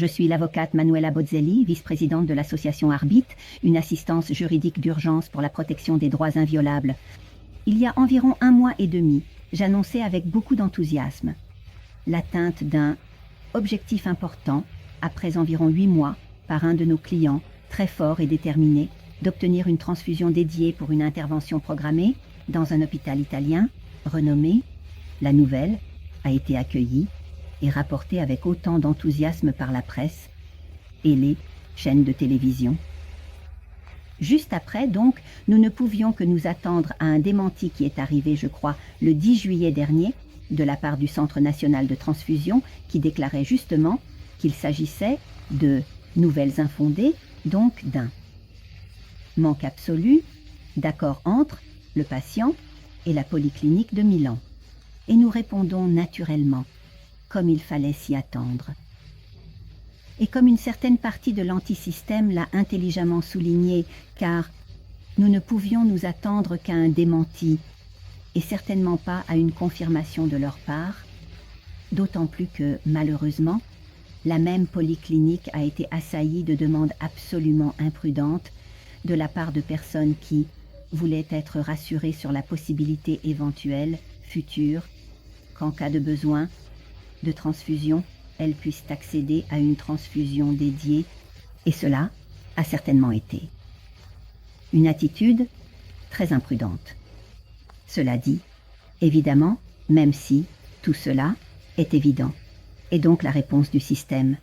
Je suis l'avocate Manuela Bozzelli, vice-présidente de l'association Arbit, une assistance juridique d'urgence pour la protection des droits inviolables. Il y a environ 1 mois et demi, j'annonçais avec beaucoup d'enthousiasme l'atteinte d'un objectif important, après environ 8 mois, par un de nos clients, très fort et déterminé, d'obtenir une transfusion dédiée pour une intervention programmée dans un hôpital italien renommé. La nouvelle a été accueillie et rapportée avec autant d'enthousiasme par la presse et les chaînes de télévision. Juste après, donc, nous ne pouvions que nous attendre à un démenti qui est arrivé, je crois, le 10 juillet dernier, de la part du Centre national de transfusion, qui déclarait justement qu'il s'agissait de nouvelles infondées, donc d'un manque absolu d'accord entre le patient et la polyclinique de Milan. Et nous répondons naturellement, comme il fallait s'y attendre. Et comme une certaine partie de l'antisystème l'a intelligemment souligné, car nous ne pouvions nous attendre qu'à un démenti, et certainement pas à une confirmation de leur part, d'autant plus que, malheureusement, la même polyclinique a été assaillie de demandes absolument imprudentes de la part de personnes qui voulaient être rassurées sur la possibilité éventuelle, future, qu'en cas de besoin de transfusion, elles puissent accéder à une transfusion dédiée, et cela a certainement été une attitude très imprudente. Cela dit, évidemment, même si tout cela est évident, et donc la réponse du système.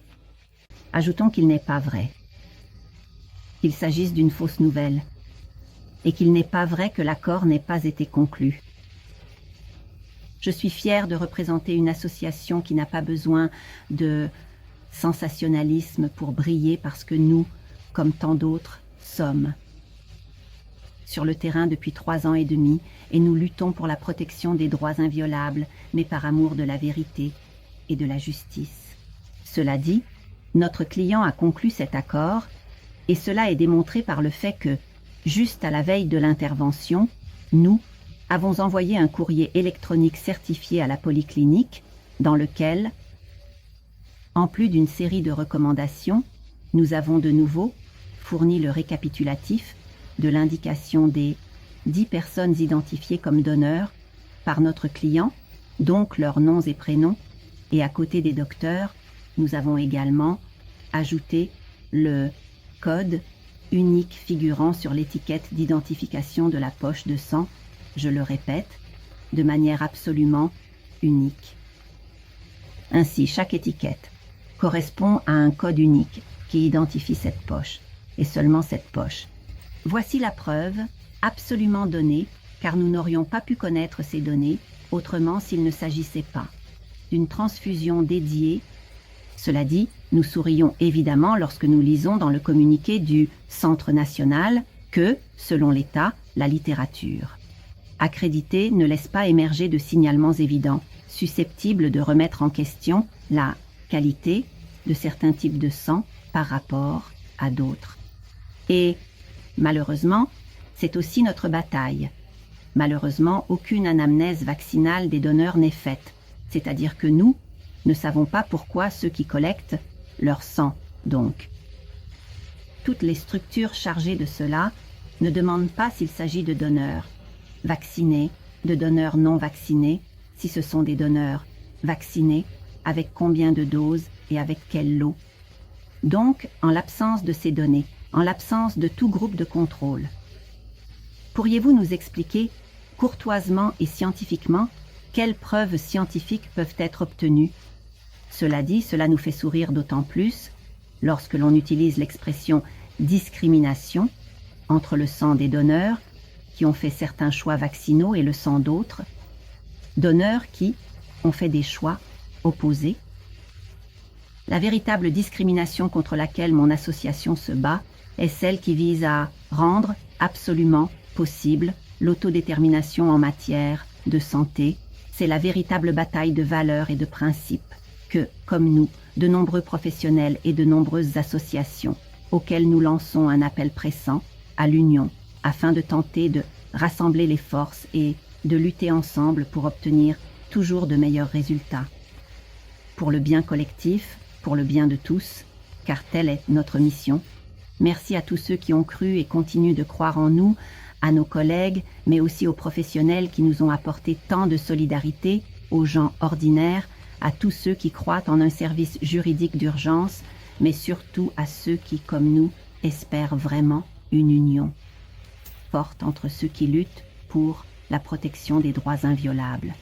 Ajoutons qu'il n'est pas vrai, qu'il s'agisse d'une fausse nouvelle, et qu'il n'est pas vrai que l'accord n'ait pas été conclu. Je suis fière de représenter une association qui n'a pas besoin de sensationnalisme pour briller parce que nous, comme tant d'autres, sommes sur le terrain depuis 3 ans et demi et nous luttons pour la protection des droits inviolables, mais par amour de la vérité et de la justice. Cela dit, notre client a conclu cet accord et cela est démontré par le fait que, juste à la veille de l'intervention, nous avons envoyé un courrier électronique certifié à la polyclinique dans lequel, en plus d'une série de recommandations, nous avons de nouveau fourni le récapitulatif de l'indication des 10 personnes identifiées comme donneurs par notre client, donc leurs noms et prénoms, et à côté des docteurs, nous avons également ajouté le code unique figurant sur l'étiquette d'identification de la poche de sang, je le répète, de manière absolument unique. Ainsi, chaque étiquette correspond à un code unique qui identifie cette poche, et seulement cette poche. Voici la preuve absolument donnée, car nous n'aurions pas pu connaître ces données autrement s'il ne s'agissait pas d'une transfusion dédiée. Cela dit, nous sourions évidemment lorsque nous lisons dans le communiqué du Centre national que, selon l'État, la littérature accréditée ne laisse pas émerger de signalements évidents, susceptibles de remettre en question la qualité de certains types de sang par rapport à d'autres. Et, malheureusement, c'est aussi notre bataille. Malheureusement, aucune anamnèse vaccinale des donneurs n'est faite, c'est-à-dire que nous ne savons pas pourquoi ceux qui collectent leur sang, donc. Toutes les structures chargées de cela ne demandent pas s'il s'agit de donneurs vaccinés, de donneurs non vaccinés, si ce sont des donneurs vaccinés, avec combien de doses et avec quel lot. Donc, en l'absence de ces données, en l'absence de tout groupe de contrôle, pourriez-vous nous expliquer, courtoisement et scientifiquement, quelles preuves scientifiques peuvent être obtenues? Cela dit, cela nous fait sourire d'autant plus lorsque l'on utilise l'expression « discrimination » entre le sang des donneurs qui ont fait certains choix vaccinaux et le sang d'autres, donneurs qui ont fait des choix opposés. La véritable discrimination contre laquelle mon association se bat est celle qui vise à rendre absolument possible l'autodétermination en matière de santé. C'est la véritable bataille de valeurs et de principes que, comme nous, de nombreux professionnels et de nombreuses associations, auxquelles nous lançons un appel pressant à l'union, afin de tenter de rassembler les forces et de lutter ensemble pour obtenir toujours de meilleurs résultats. Pour le bien collectif, pour le bien de tous, car telle est notre mission. Merci à tous ceux qui ont cru et continuent de croire en nous, à nos collègues, mais aussi aux professionnels qui nous ont apporté tant de solidarité, aux gens ordinaires, à tous ceux qui croient en un service juridique d'urgence, mais surtout à ceux qui, comme nous, espèrent vraiment une union forte entre ceux qui luttent pour la protection des droits inviolables.